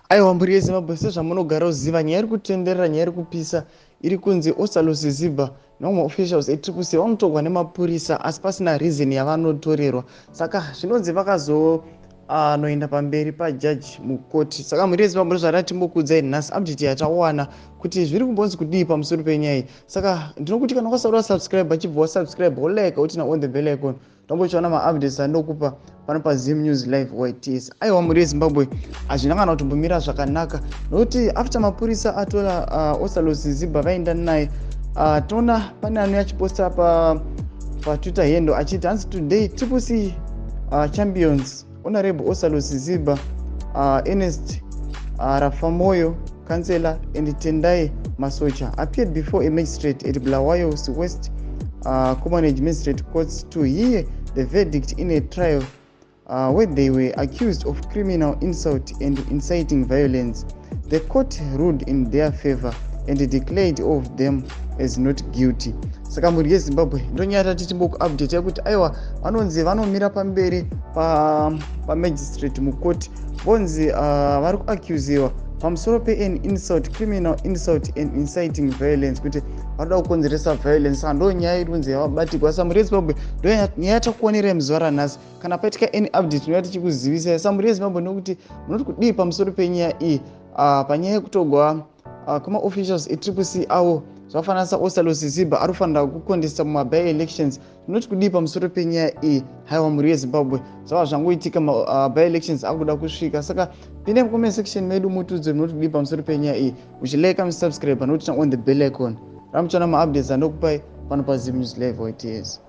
Aiwa mburi yeZimbabwe sezvamunogara uziva nyaya iri kutenderera nyaya iri kupisa iri kunzi osalosizibha nomwe officials eTCC vanotogwa nemapurisa asi pasina reason yavanotorerwa saka zvinonzi vakazoonoenda pamberi pajaji mukoti saka mhuri yeZimbabwe ndozvatati timbokuudzai nhasi update yatawana kuti zviri kumbonzi kudii pamusoro penyaya iyi saka ndinokuti kana ukasati wasubscribe achibva wasubscribe wolike utina on the bell icon tombochiona maupdates andinokupa pano paZim News Live YTS. Aiwa mhuri yeZimbabwe hazvina kana kutombomira zvakanaka nokuti after mapurisa atora osalosizibha vaenda naye toona pane anouya achiposta patwitter hendo achiti hanzi today TCC champions honorable osalosizibha Ernest Rafamoyo councillor and Tendai Masocha appeared before a magistrate at Bulawayo West Commonwealth Magistrate Courts to hear the verdict in a trial where they were accused of criminal insult and inciting violence. The court ruled in their favor and declared of them as not guilty. Saka mhuri yeZimbabwe ndonyaya tati timbokuupdate yekuti aiwa vanonzi vanomira pamberi pamagistrate mukoti vonzi vari kuaccusiwa pamusoro pe insult, criminal insult and inciting violence kuti vanoda kukonzeresa violence ndo nyaya iri kunzi yavabatirwa. Saka mhuri yeZimbabwe ndo nyaya yatakuonerai muzuva ranhasi kana paitika any update tinoya tichikuzivisai. Saka mhuri yeZimbabwe ndokuti munoti kudii pamusoro penyaya iyi panyaya yekutogwa kwemaofficials eTCC avo zvafanana saosalosizibha ari kufanira kukondesta mumaby elections. Tinoti kudii pamusoro penyaya iyi. Haiwa mhuri yeZimbabwe zvava zvangoitika maby elections akuda kusvika saka pinde mucomment section medu mutiudze munoti kudii pamusoro penyaya iyi uchilike musubscribe nokuti on the bell icon ramuchiona maupdates andokupai pano paZim News Live YTS.